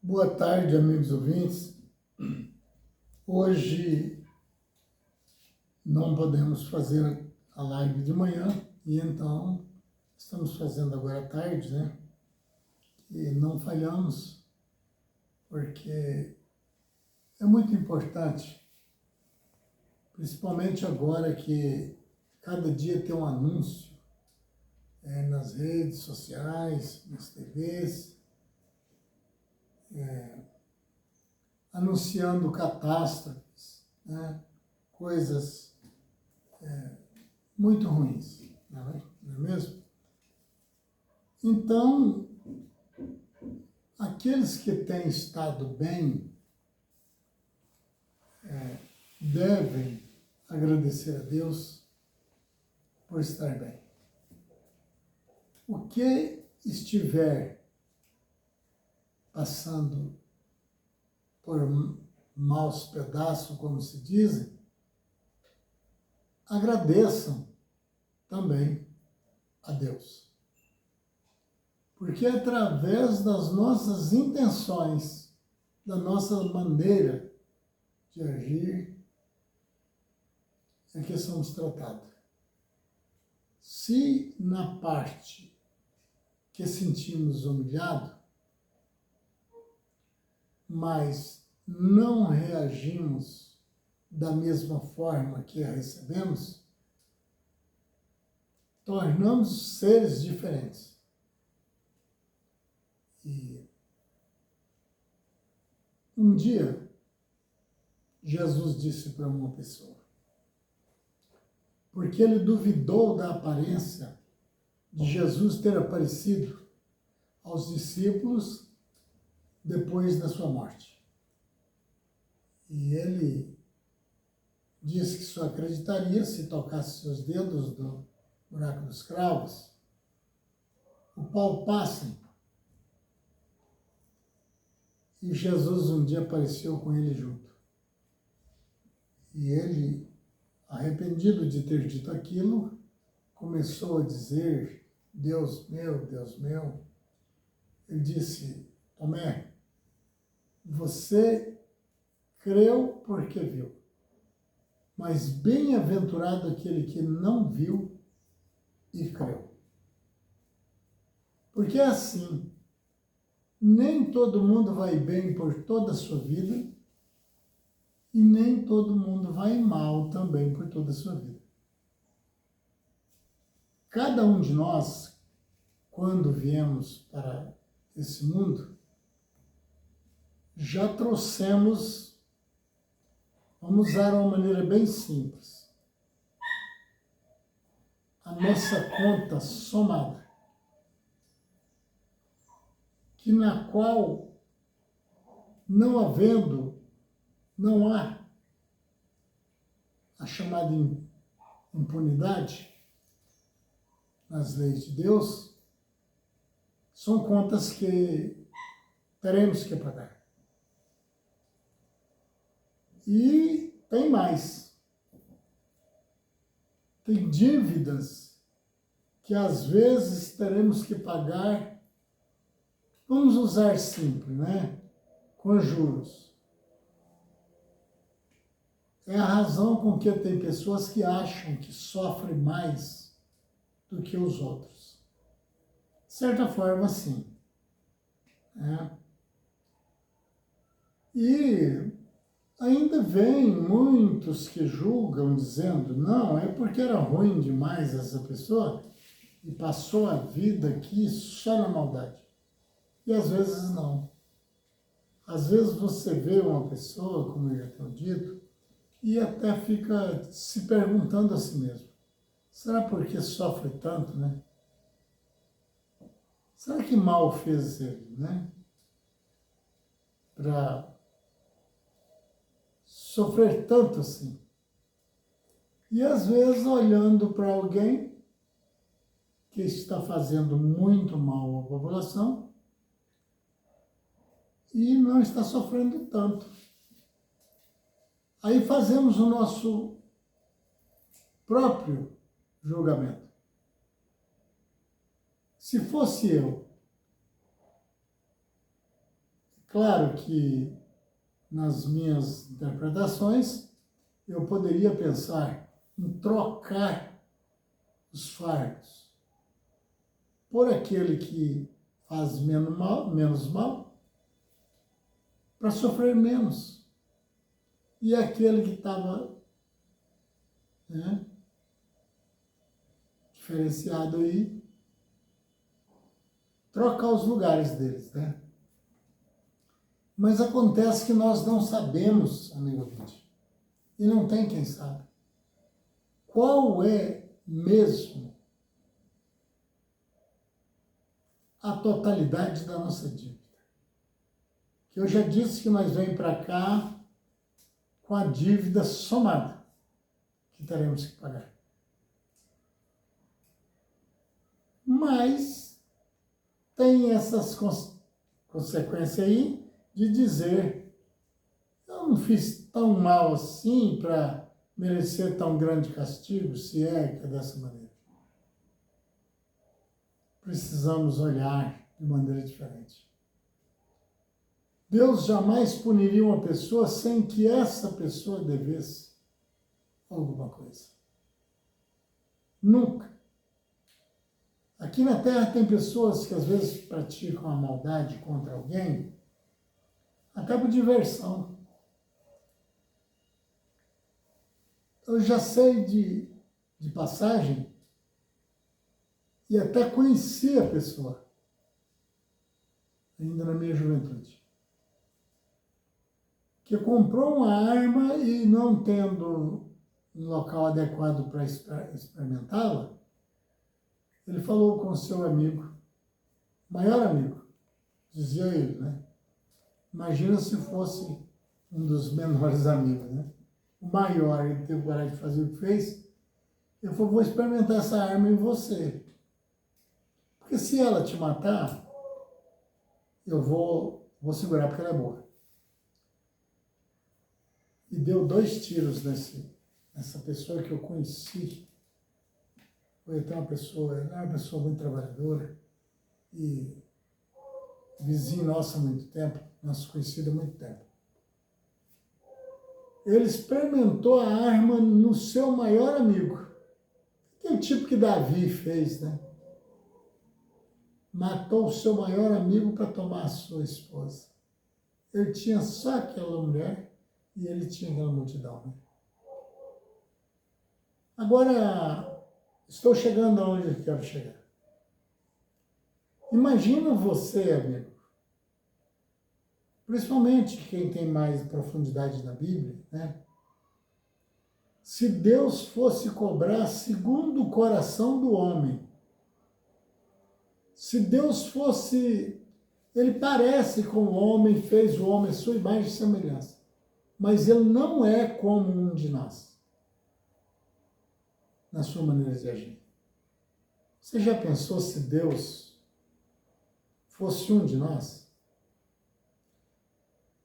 Boa tarde, amigos ouvintes. Hoje não podemos fazer a live de manhã e então estamos fazendo agora à tarde, né? E não falhamos, porque é muito importante, principalmente agora que cada dia tem um anúncio nas redes sociais, nas TVs, anunciando catástrofes, né? Coisas muito ruins, não é mesmo? Então, aqueles que têm estado bem devem agradecer a Deus por estar bem. O que estiver passando por maus pedaços, como se dizem, agradeçam também a Deus. Porque é através das nossas intenções, da nossa maneira de agir, é que somos tratados. Se na parte que sentimos humilhado, mas não reagimos da mesma forma que a recebemos, tornamos seres diferentes. E um dia, Jesus disse para uma pessoa, porque ele duvidou da aparência de Jesus ter aparecido aos discípulos depois da sua morte. E ele disse que só acreditaria se tocasse seus dedos no buraco dos cravos, o palpassem. E Jesus um dia apareceu com ele junto. E ele, arrependido de ter dito aquilo, começou a dizer, Deus meu. Ele disse, Tomé, você creu porque viu, mas bem-aventurado aquele que não viu e creu. Porque é assim, nem todo mundo vai bem por toda a sua vida e nem todo mundo vai mal também por toda a sua vida. Cada um de nós, quando viemos para esse mundo, já trouxemos, vamos usar uma maneira bem simples, a nossa conta somada, que na qual, não há a chamada impunidade nas leis de Deus, são contas que teremos que pagar. E tem mais. Tem dívidas que às vezes teremos que pagar, vamos usar simples, né? Com juros. É a razão com que tem pessoas que acham que sofrem mais do que os outros. De certa forma, sim. E ainda vem muitos que julgam dizendo, não, é porque era ruim demais essa pessoa e passou a vida aqui só na maldade. E às vezes não. Às vezes você vê uma pessoa, como eu já tenho dito, e até fica se perguntando a si mesmo, será porque sofre tanto, né? Será que mal fez ele, né? Para sofrer tanto assim. E às vezes olhando para alguém que está fazendo muito mal à população e não está sofrendo tanto. Aí fazemos o nosso próprio julgamento. Se fosse eu Claro que nas minhas interpretações eu poderia pensar em trocar os fardos por aquele que faz menos mal para sofrer menos. E aquele que estava, né, diferenciado aí, trocar os lugares deles, né? Mas acontece que nós não sabemos, amigo ouvinte, e não tem quem sabe, qual é mesmo a totalidade da nossa dívida. Que eu já disse que nós vamos para cá com a dívida somada que teremos que pagar. Mas tem essas consequências aí de dizer: eu não fiz tão mal assim para merecer tão grande castigo, se é que é dessa maneira. Precisamos olhar de maneira diferente. Deus jamais puniria uma pessoa sem que essa pessoa devesse alguma coisa. Nunca. Aqui na Terra tem pessoas que às vezes praticam a maldade contra alguém, até por diversão. Eu já sei de passagem e até conheci a pessoa, ainda na minha juventude, que comprou uma arma e, não tendo um local adequado para experimentá-la, ele falou com o seu amigo, maior amigo, dizia ele, né? Imagina se fosse um dos menores amigos, né? O maior, ele teve coragem de fazer o que fez. Ele falou: vou experimentar essa arma em você. Porque se ela te matar, eu vou segurar porque ela é boa. E deu 2 tiros nessa pessoa que eu conheci. Foi até uma pessoa, ela é uma pessoa muito trabalhadora e vizinho nosso há muito tempo, nosso conhecido há muito tempo. Ele experimentou a arma no seu maior amigo. Aquele tipo que Davi fez, né? Matou o seu maior amigo para tomar a sua esposa. Ele tinha só aquela mulher e ele tinha aquela multidão, né? Agora, estou chegando aonde eu quero chegar. Imagina você, amigo, principalmente quem tem mais profundidade na Bíblia, né? Se Deus fosse cobrar segundo o coração do homem, se Deus fosse, ele parece com o homem, fez o homem a sua imagem e semelhança, mas ele não é como um de nós, na sua maneira de agir. Você já pensou se Deus fosse um de nós?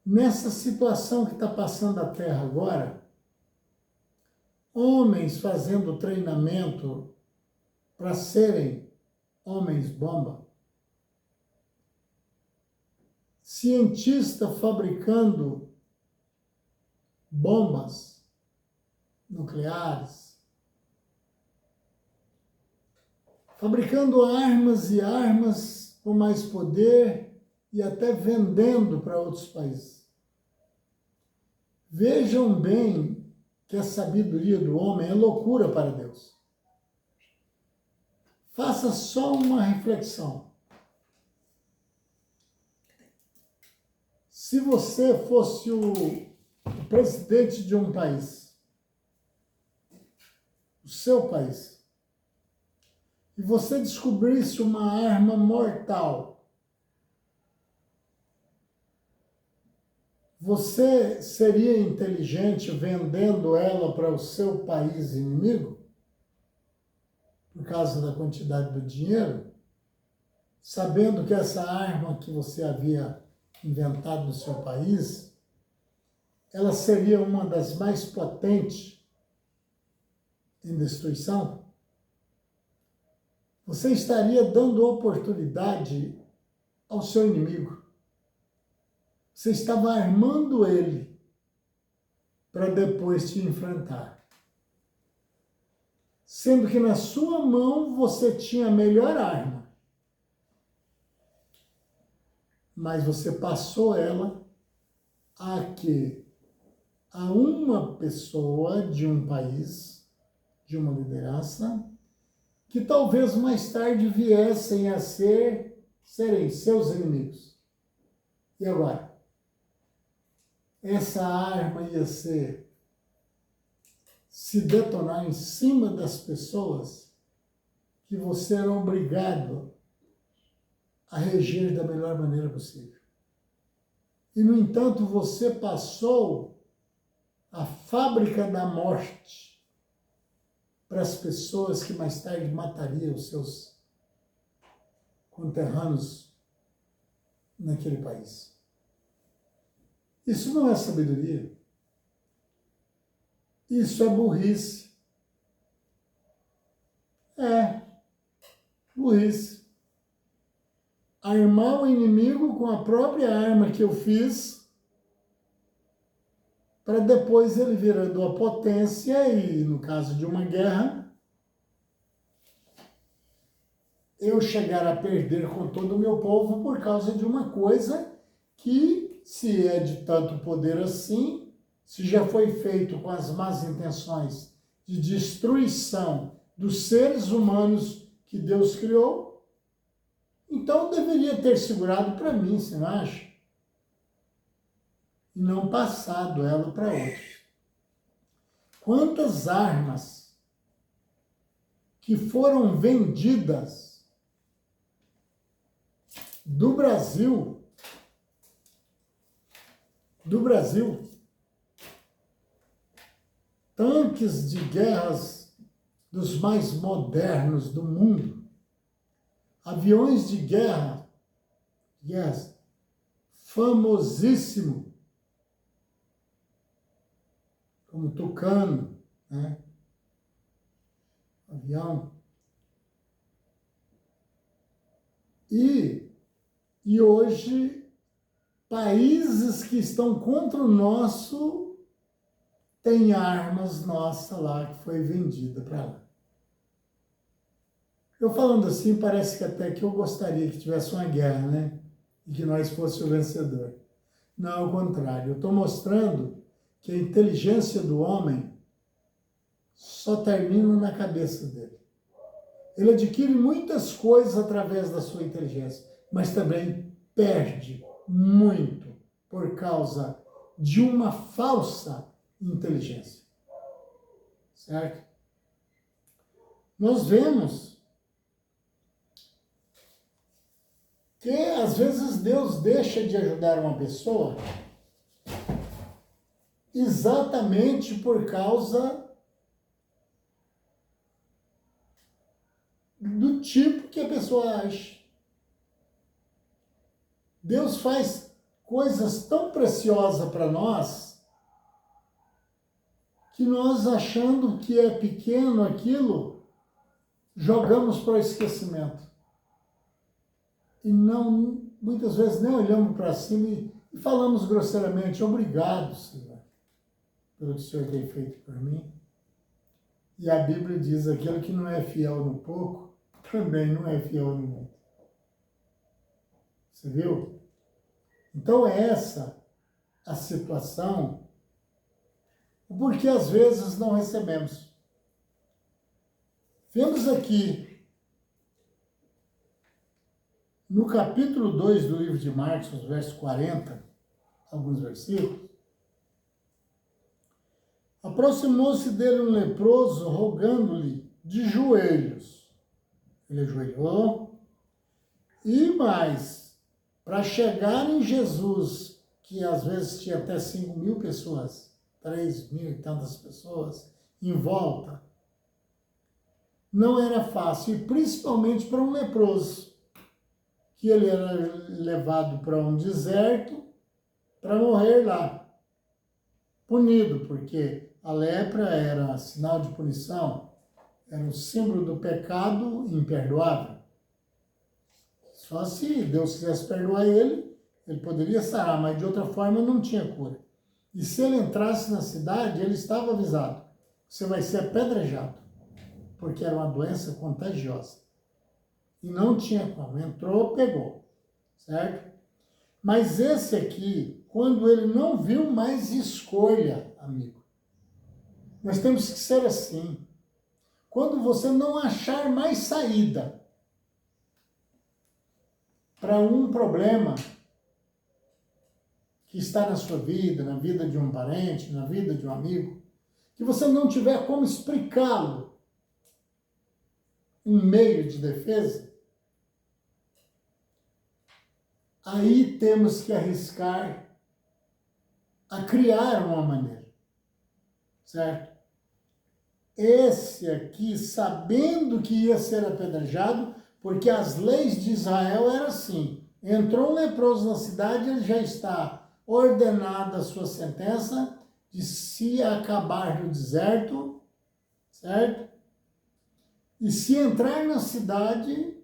Nessa situação que está passando a Terra agora, homens fazendo treinamento para serem homens-bomba, cientista fabricando bombas nucleares, fabricando armas e armas com mais poder e até vendendo para outros países. Vejam bem que a sabedoria do homem é loucura para Deus. Faça só uma reflexão. Se você fosse o presidente de um país, o seu país, e você descobrisse uma arma mortal, você seria inteligente vendendo ela para o seu país inimigo? Por causa da quantidade do dinheiro? Sabendo que essa arma que você havia inventado no seu país, ela seria uma das mais potentes em destruição? Você estaria dando oportunidade ao seu inimigo Você estava armando ele para depois te enfrentar. Sendo que na sua mão você tinha a melhor arma. Mas você passou ela a uma pessoa de um país, de uma liderança, que talvez mais tarde viessem a serem seus inimigos. E agora? Essa arma ia se detonar em cima das pessoas que você era obrigado a reger da melhor maneira possível. E, no entanto, você passou a fábrica da morte para as pessoas que mais tarde matariam os seus conterrâneos naquele país. Isso não é sabedoria. Isso é burrice. É burrice. Armar o inimigo com a própria arma que eu fiz, para depois ele virando a potência e, no caso de uma guerra, eu chegar a perder com todo o meu povo por causa de uma coisa que, se é de tanto poder assim, se já foi feito com as más intenções de destruição dos seres humanos que Deus criou, então deveria ter segurado para mim, você não acha? E não passado ela para outros. Quantas armas que foram vendidas do Brasil, tanques de guerras dos mais modernos do mundo, aviões de guerra, famosíssimo, como Tucano, né? Avião. E hoje, países que estão contra o nosso têm armas nossas lá que foi vendida para lá. Eu falando assim, parece que até que eu gostaria que tivesse uma guerra, né? E que nós fosse o vencedor. Não, ao contrário. Eu estou mostrando que a inteligência do homem só termina na cabeça dele. Ele adquire muitas coisas através da sua inteligência, mas também perde muito por causa de uma falsa inteligência. Certo? Nós vemos que às vezes Deus deixa de ajudar uma pessoa exatamente por causa do tipo que a pessoa age. Deus faz coisas tão preciosas para nós que nós, achando que é pequeno aquilo, jogamos para o esquecimento. E não, muitas vezes nem olhamos para cima e falamos grosseiramente: obrigado, Senhor, pelo que o Senhor tem feito por mim. E a Bíblia diz: aquele que não é fiel no pouco, também não é fiel no muito. Você viu? Então essa a situação, porque às vezes não recebemos. Vemos aqui, no capítulo 2 do livro de Marcos, verso 40, alguns versículos: aproximou-se dele um leproso, rogando-lhe de joelhos. Ele ajoelhou, e mais, para chegar em Jesus, que às vezes tinha até 5.000 pessoas, 3.000 e tantas pessoas em volta, não era fácil, e principalmente para um leproso, que ele era levado para um deserto para morrer lá, punido, porque a lepra era sinal de punição, era o símbolo do pecado imperdoável. Só se Deus quisesse perdoar ele, Ele poderia sarar, mas de outra forma não tinha cura. E se ele entrasse na cidade, ele estava avisado: você vai ser apedrejado, porque era uma doença contagiosa. E não tinha como. Entrou, pegou. Certo? Mas esse aqui, quando ele não viu mais escolha, amigo, nós temos que ser assim. Quando você não achar mais saída para um problema que está na sua vida, na vida de um parente, na vida de um amigo, que você não tiver como explicá-lo, um meio de defesa, aí temos que arriscar a criar uma maneira, certo? Esse aqui, sabendo que ia ser apedrejado, porque as leis de Israel eram assim: entrou um leproso na cidade, ele já está ordenada a sua sentença de se acabar no deserto, certo? E se entrar na cidade,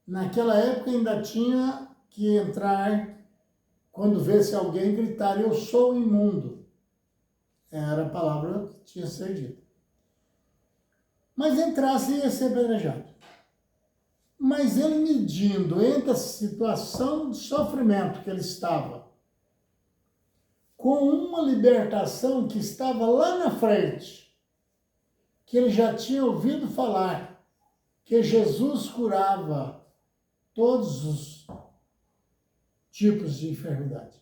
naquela época ainda tinha que entrar, quando vê-se alguém gritar: eu sou imundo. Era a palavra que tinha que ser dita. Mas entrasse e ia ser apedrejado. Mas ele, medindo entre a situação de sofrimento que ele estava, com uma libertação que estava lá na frente, que ele já tinha ouvido falar, que Jesus curava todos os tipos de enfermidade.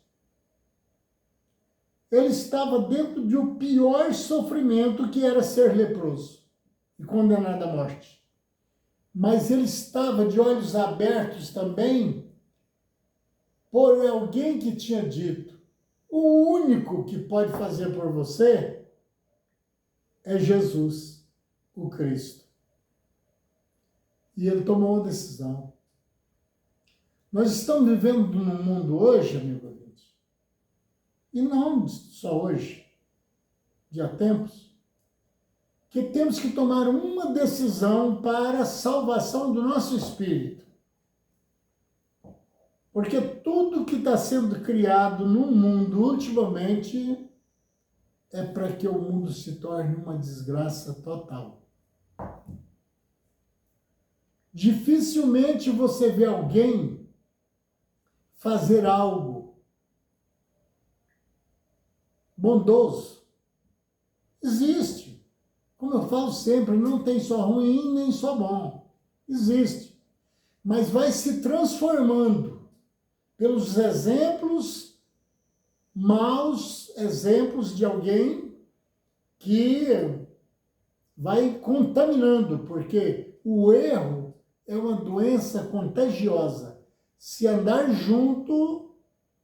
Ele estava dentro de um pior sofrimento, que era ser leproso e condenado à morte. Mas ele estava de olhos abertos também por alguém que tinha dito: o único que pode fazer por você é Jesus, o Cristo. E ele tomou uma decisão. Nós estamos vivendo num mundo hoje, amigo ouvinte, e não só hoje, de há tempos, que temos que tomar uma decisão para a salvação do nosso espírito. Porque tudo que está sendo criado no mundo ultimamente é para que o mundo se torne uma desgraça total. Dificilmente você vê alguém fazer algo bondoso. Existe. Como eu falo sempre, não tem só ruim nem só bom. Existe. Mas vai se transformando pelos exemplos, maus exemplos de alguém que vai contaminando, porque o erro é uma doença contagiosa. Se andar junto,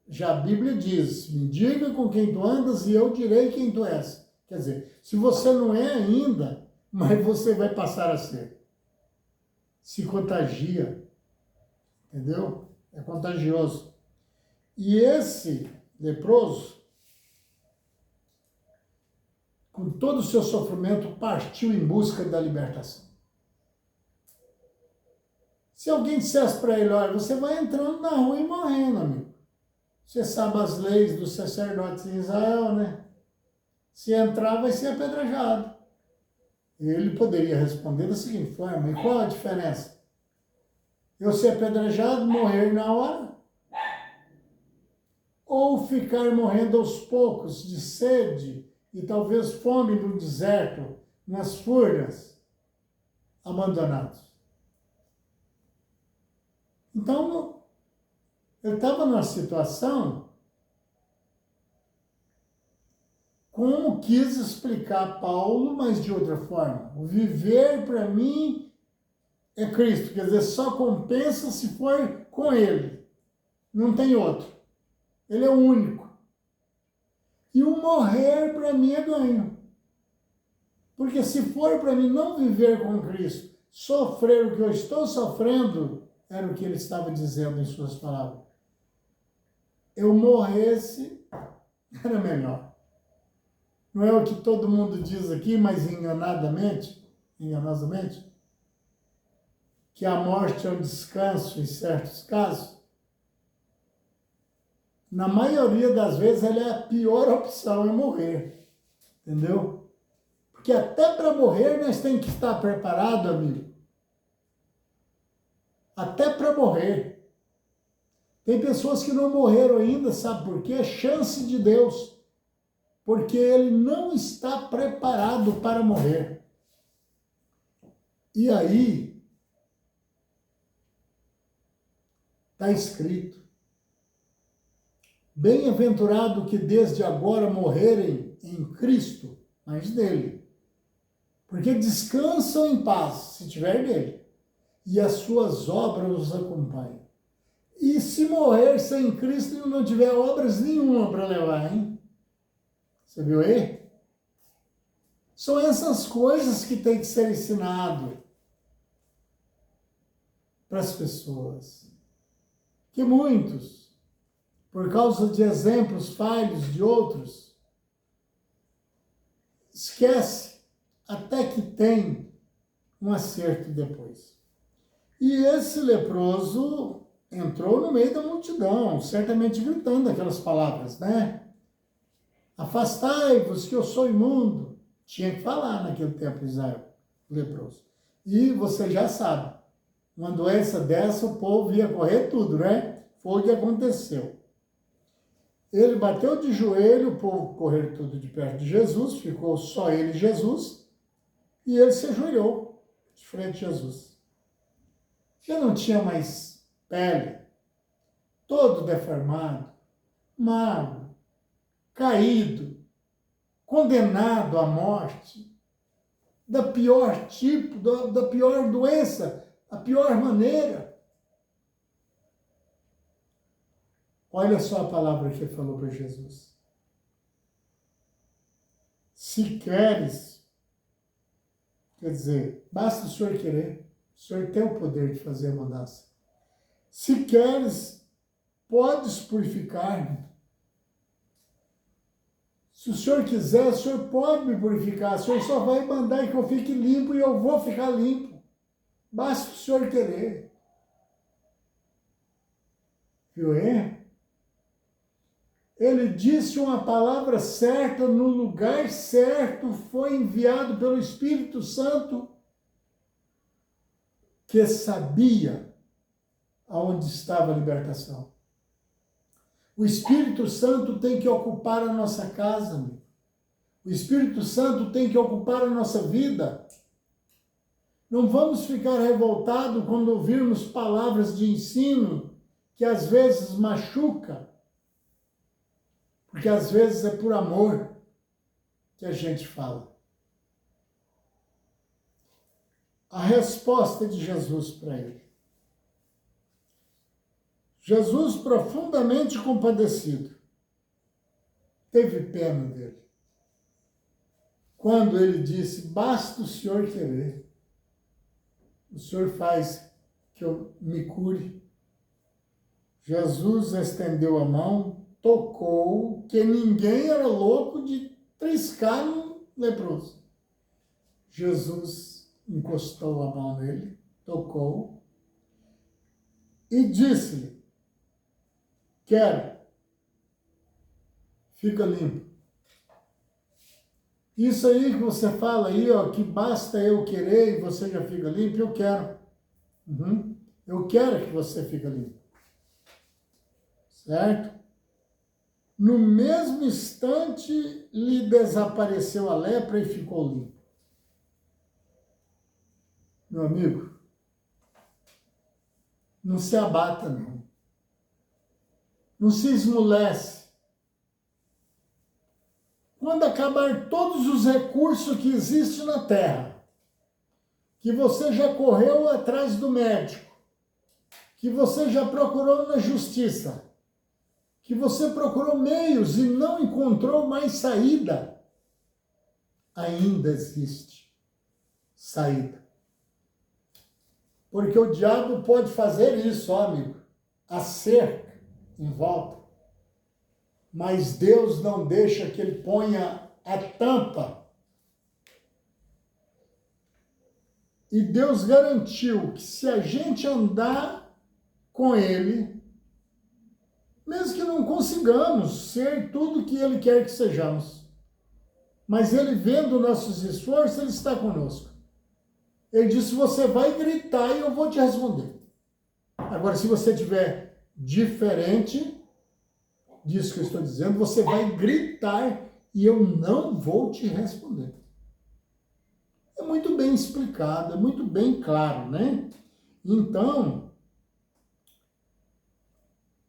já a Bíblia diz: me diga com quem tu andas e eu direi quem tu és. Quer dizer, se você não é ainda, mas você vai passar a ser. Se contagia, entendeu? É contagioso. E esse leproso, com todo o seu sofrimento, partiu em busca da libertação. Se alguém dissesse para ele: olha, você vai entrando na rua e morrendo, amigo. Você sabe as leis dos sacerdotes em Israel, né? Se entrar, vai ser apedrejado. Ele poderia responder da seguinte forma: e qual a diferença? Eu ser apedrejado, morrer na hora? Ou ficar morrendo aos poucos de sede e talvez fome no deserto, nas furnas, abandonados? Então, eu estava numa situação, como quis explicar Paulo, mas de outra forma. O viver para mim é Cristo, quer dizer, só compensa se for com Ele. Não tem outro. Ele é o único. E o morrer para mim é ganho. Porque se for para mim não viver com Cristo, sofrer o que eu estou sofrendo, era o que ele estava dizendo em suas palavras. Eu morresse, era melhor. Não é o que todo mundo diz aqui, mas enganosamente, que a morte é um descanso em certos casos? na maioria das vezes, ela é a pior opção, é morrer. Entendeu? Porque até para morrer nós temos que estar preparado, amigo. Até para morrer. Tem pessoas que não morreram ainda, sabe por quê? Chance de Deus. Porque ele não está preparado para morrer. E aí, está escrito: bem-aventurado que desde agora morrerem em Cristo, mas nele. Porque descansam em paz, se tiver nele, e as suas obras os acompanham. E se morrer sem Cristo e não tiver obras nenhuma para levar, hein? Você viu aí? São essas coisas que tem que ser ensinado para as pessoas. Que muitos, por causa de exemplos falhos de outros, esquece até que tem um acerto depois. E esse leproso entrou no meio da multidão, certamente gritando aquelas palavras, né? Afastai-vos que eu sou imundo. Tinha que falar naquele tempo Israel, leproso. E você já sabe, uma doença dessa o povo ia correr tudo, né? Foi o que aconteceu. Ele bateu de joelho, o povo correu tudo de perto de Jesus, ficou só ele e Jesus, e ele se ajoelhou de frente a Jesus. Já não tinha mais pele, todo deformado, magro, caído, condenado à morte, da pior tipo, da pior doença, a pior maneira. Olha só a palavra que ele falou para Jesus. Se queres, quer dizer, basta o Senhor querer. O Senhor tem o poder de fazer a mudança. Se queres, podes purificar-me. Se o Senhor quiser, o Senhor pode me purificar. O Senhor só vai mandar que eu fique limpo e eu vou ficar limpo. Basta o Senhor querer. Viu aí? Ele disse uma palavra certa, no lugar certo, foi enviado pelo Espírito Santo, que sabia aonde estava a libertação. O Espírito Santo tem que ocupar a nossa casa, amigo. O Espírito Santo tem que ocupar a nossa vida. Não vamos ficar revoltados quando ouvirmos palavras de ensino que às vezes machuca, porque às vezes é por amor que a gente fala. A resposta de Jesus para ele. Jesus, profundamente compadecido, teve pena dele. Quando ele disse, basta o Senhor querer, o Senhor faz que eu me cure. Jesus estendeu a mão, tocou, que ninguém era louco de triscar no leproso. Jesus encostou a mão nele, tocou e disse-lhe, quero, fica limpo. Isso aí que você fala aí, ó, que basta eu querer e você já fica limpo, eu quero. Eu quero que você fique limpo. Certo? No mesmo instante, lhe desapareceu a lepra e ficou limpo. Meu amigo, não se abata, não. Não se esmolece. Quando acabar todos os recursos que existem na Terra, que você já correu atrás do médico, que você já procurou na justiça, que você procurou meios e não encontrou mais saída, ainda existe saída. Porque o diabo pode fazer isso, ó, amigo, a cerca em volta. Mas Deus não deixa que ele ponha a tampa. E Deus garantiu que se a gente andar com ele, Mesmo que não consigamos ser tudo que Ele quer que sejamos. Mas Ele, vendo nossos esforços, Ele está conosco. Ele disse, você vai gritar e eu vou te responder. Agora, se você estiver diferente disso que eu estou dizendo, você vai gritar e eu não vou te responder. É muito bem explicado, é muito bem claro, né? Então,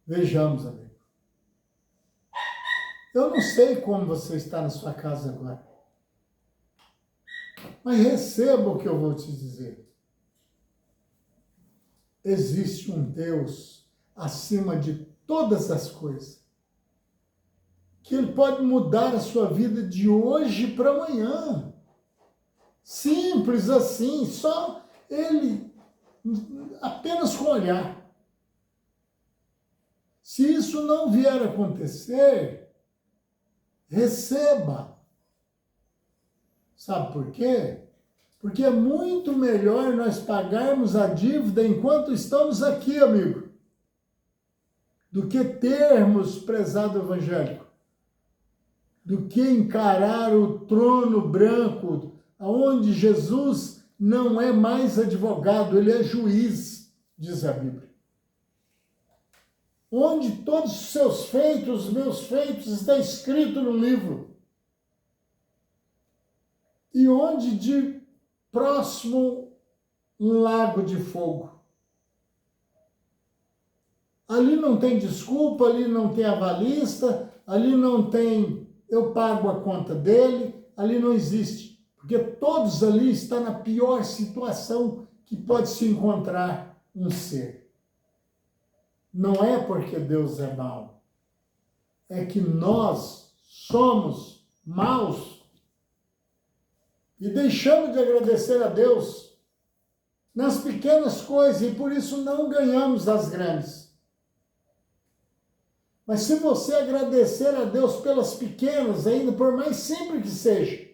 vejamos, amigo. Eu não sei como você está na sua casa agora, mas receba o que eu vou te dizer. Existe um Deus acima de todas as coisas, que Ele pode mudar a sua vida de hoje para amanhã. Simples assim, só Ele, apenas com olhar. Se isso não vier a acontecer, receba. Sabe por quê? Porque é muito melhor nós pagarmos a dívida enquanto estamos aqui, amigo, do que termos prezado o evangélico, do que encarar o trono branco, onde Jesus não é mais advogado, ele é juiz, diz a Bíblia. Onde todos os seus feitos, os meus feitos, está escrito no livro. E onde de próximo um lago de fogo. Ali não tem desculpa, ali não tem avalista, ali não tem eu pago a conta dele, ali não existe. Porque todos ali estão na pior situação que pode se encontrar um ser. Não é porque Deus é mau, é que nós somos maus e deixamos de agradecer a Deus nas pequenas coisas e por isso não ganhamos as grandes. Mas se você agradecer a Deus pelas pequenas, ainda por mais simples que seja,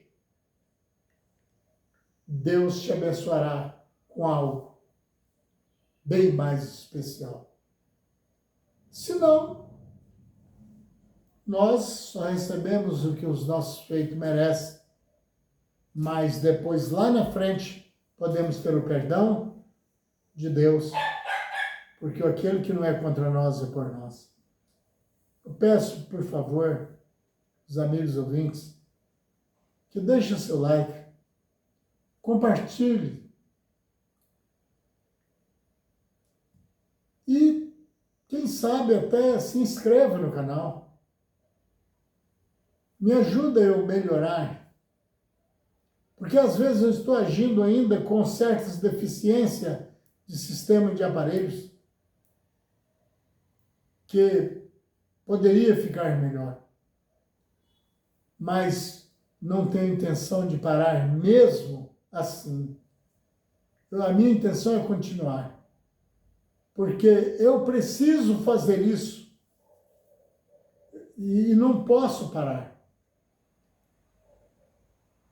Deus te abençoará com algo bem mais especial. Se não, nós só recebemos o que os nossos feitos merecem, mas depois, lá na frente, podemos ter o perdão de Deus, porque aquele que não é contra nós é por nós. Eu peço, por favor, os amigos ouvintes, que deixem o seu like, compartilhe e, quem sabe, até se inscreva no canal. Me ajuda eu melhorar. Porque às vezes eu estou agindo ainda com certas deficiências de sistema de aparelhos que poderia ficar melhor. Mas não tenho intenção de parar mesmo assim. A minha intenção é continuar. Porque eu preciso fazer isso e não posso parar.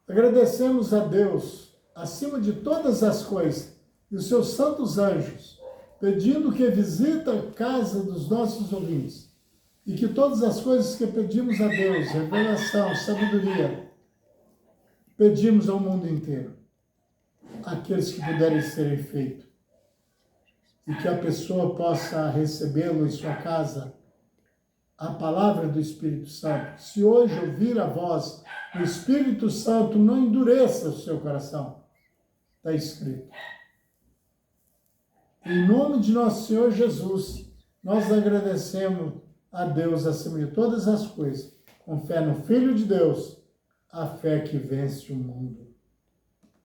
Agradecemos a Deus, acima de todas as coisas, e os seus santos anjos, pedindo que visita a casa dos nossos ouvintes e que todas as coisas que pedimos a Deus, revelação, sabedoria, pedimos ao mundo inteiro, aqueles que puderem serem feitos. E que a pessoa possa recebê-lo em sua casa, a palavra do Espírito Santo. Se hoje ouvir a voz do Espírito Santo, não endureça o seu coração. Está escrito. Em nome de nosso Senhor Jesus, nós agradecemos a Deus acima de todas as coisas, com fé no Filho de Deus, a fé que vence o mundo.